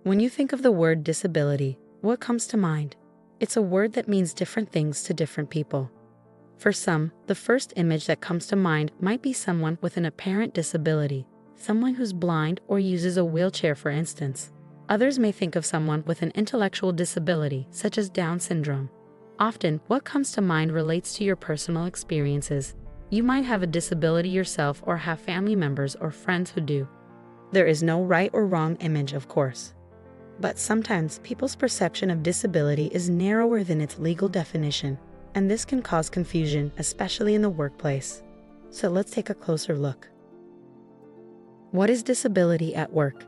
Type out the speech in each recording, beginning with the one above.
When you think of the word disability, what comes to mind? It's a word that means different things to different people. For some, the first image that comes to mind might be someone with an apparent disability, someone who's blind or uses a wheelchair, for instance. Others may think of someone with an intellectual disability, such as Down syndrome. Often, what comes to mind relates to your personal experiences. You might have a disability yourself or have family members or friends who do. There is no right or wrong image, of course. But sometimes people's perception of disability is narrower than its legal definition, and this can cause confusion, especially in the workplace. So let's take a closer look. What is disability at work?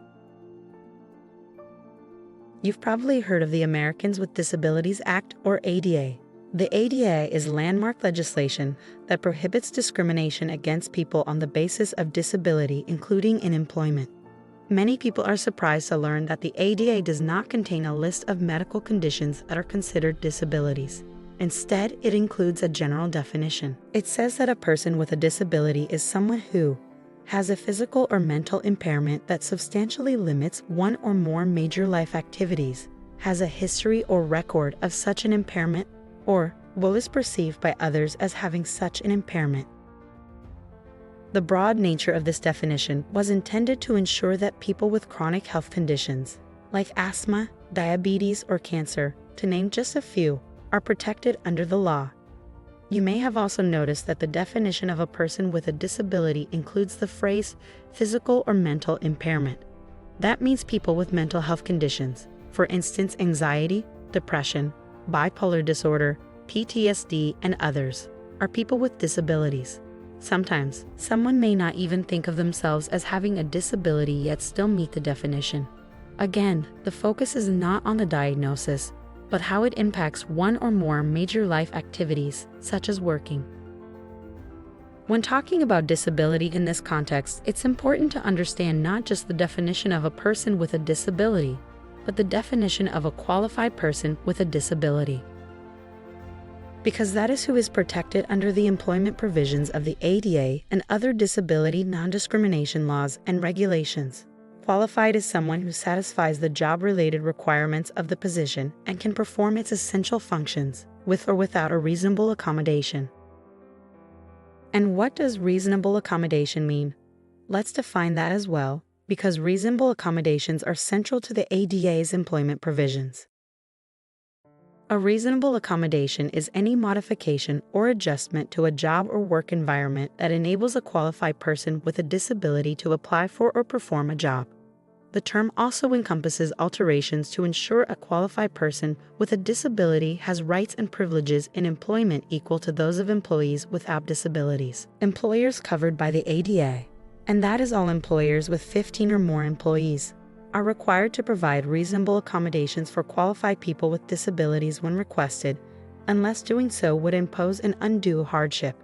You've probably heard of the Americans with Disabilities Act, or ADA. The ADA is landmark legislation that prohibits discrimination against people on the basis of disability, including in employment. Many people are surprised to learn that the ADA does not contain a list of medical conditions that are considered disabilities. Instead, it includes a general definition. It says that a person with a disability is someone who has a physical or mental impairment that substantially limits one or more major life activities, has a history or record of such an impairment, or is perceived by others as having such an impairment. The broad nature of this definition was intended to ensure that people with chronic health conditions, like asthma, diabetes, or cancer, to name just a few, are protected under the law. You may have also noticed that the definition of a person with a disability includes the phrase physical or mental impairment. That means people with mental health conditions, for instance anxiety, depression, bipolar disorder, PTSD, and others, are people with disabilities. Sometimes, someone may not even think of themselves as having a disability yet still meet the definition. Again, the focus is not on the diagnosis, but how it impacts one or more major life activities, such as working. When talking about disability in this context, it's important to understand not just the definition of a person with a disability, but the definition of a qualified person with a disability. Because that is who is protected under the employment provisions of the ADA and other disability non-discrimination laws and regulations. Qualified is someone who satisfies the job-related requirements of the position and can perform its essential functions, with or without a reasonable accommodation. And what does reasonable accommodation mean? Let's define that as well, because reasonable accommodations are central to the ADA's employment provisions. A reasonable accommodation is any modification or adjustment to a job or work environment that enables a qualified person with a disability to apply for or perform a job. The term also encompasses alterations to ensure a qualified person with a disability has rights and privileges in employment equal to those of employees without disabilities. Employers covered by the ADA, and that is all employers with 15 or more employees, are required to provide reasonable accommodations for qualified people with disabilities when requested, unless doing so would impose an undue hardship.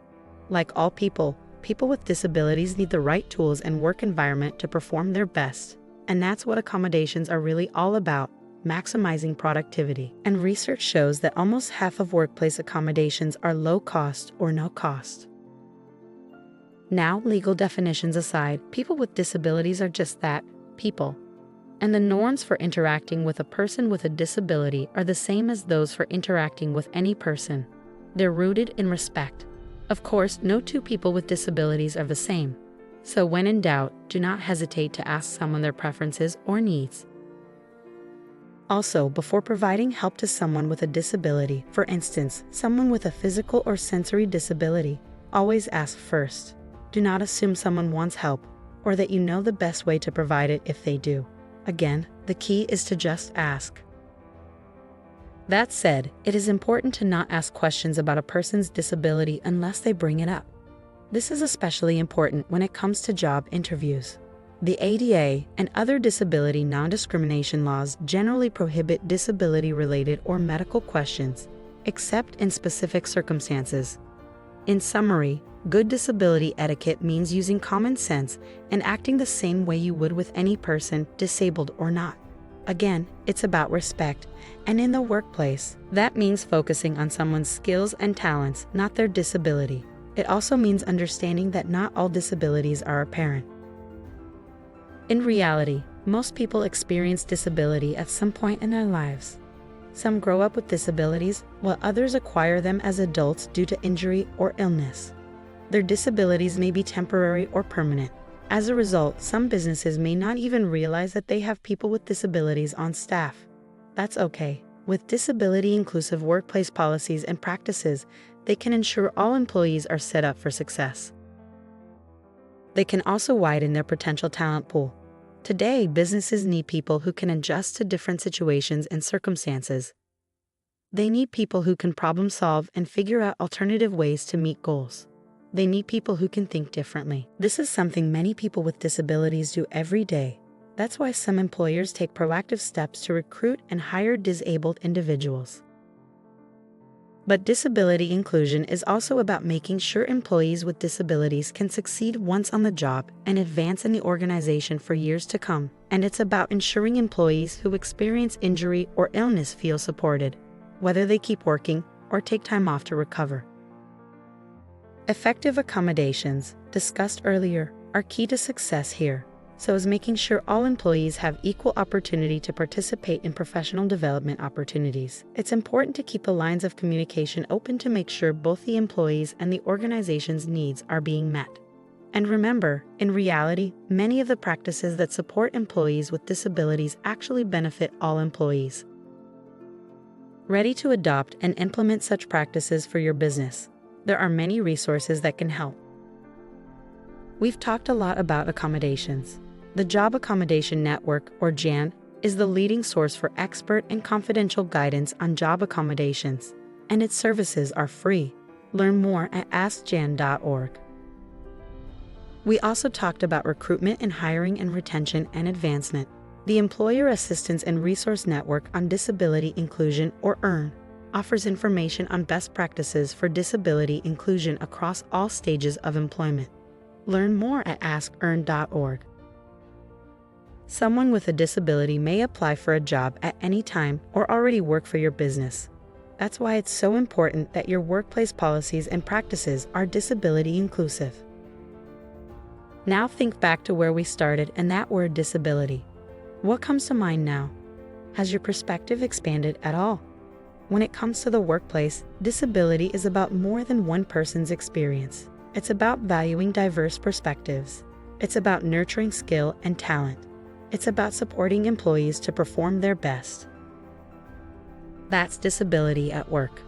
Like all people, people with disabilities need the right tools and work environment to perform their best, and that's what accommodations are really all about, maximizing productivity. And research shows that almost half of workplace accommodations are low cost or no cost. Now, legal definitions aside, people with disabilities are just that, people. And the norms for interacting with a person with a disability are the same as those for interacting with any person. They're rooted in respect. Of course, no two people with disabilities are the same. So when in doubt, do not hesitate to ask someone their preferences or needs. Also, before providing help to someone with a disability, for instance, someone with a physical or sensory disability, always ask first. Do not assume someone wants help, or that you know the best way to provide it if they do. Again, the key is to just ask. That said, it is important to not ask questions about a person's disability unless they bring it up. This is especially important when it comes to job interviews. The ADA and other disability non-discrimination laws generally prohibit disability-related or medical questions, except in specific circumstances. In summary, good disability etiquette means using common sense and acting the same way you would with any person, disabled or not. Again, it's about respect, and in the workplace, that means focusing on someone's skills and talents, not their disability. It also means understanding that not all disabilities are apparent. In reality, Most people experience disability at some point in their lives. Some grow up with disabilities, while others acquire them as adults due to injury or illness. Their disabilities may be temporary or permanent. As a result, some businesses may not even realize that they have people with disabilities on staff. That's okay. With disability-inclusive workplace policies and practices, they can ensure all employees are set up for success. They can also widen their potential talent pool. Today, businesses need people who can adjust to different situations and circumstances. They need people who can problem solve and figure out alternative ways to meet goals. They need people who can think differently. This is something many people with disabilities do every day. That's why some employers take proactive steps to recruit and hire disabled individuals. But disability inclusion is also about making sure employees with disabilities can succeed once on the job and advance in the organization for years to come. And it's about ensuring employees who experience injury or illness feel supported, whether they keep working or take time off to recover. Effective accommodations, discussed earlier, are key to success here, so is making sure all employees have equal opportunity to participate in professional development opportunities. It's important to keep the lines of communication open to make sure both the employees and the organization's needs are being met. And remember, in reality, many of the practices that support employees with disabilities actually benefit all employees. Ready to adopt and implement such practices for your business? There are many resources that can help. We've talked a lot about accommodations. The Job Accommodation Network, or JAN, is the leading source for expert and confidential guidance on job accommodations, and its services are free. Learn more at askjan.org. We also talked about recruitment and hiring and retention and advancement. The Employer Assistance and Resource Network on Disability Inclusion, or EARN, offers information on best practices for disability inclusion across all stages of employment. Learn more at askearn.org. Someone with a disability may apply for a job at any time or already work for your business. That's why it's so important that your workplace policies and practices are disability inclusive. Now think back to where we started and that word disability. What comes to mind now? Has your perspective expanded at all? When it comes to the workplace, disability is about more than one person's experience. It's about valuing diverse perspectives. It's about nurturing skill and talent. It's about supporting employees to perform their best. That's disability at work.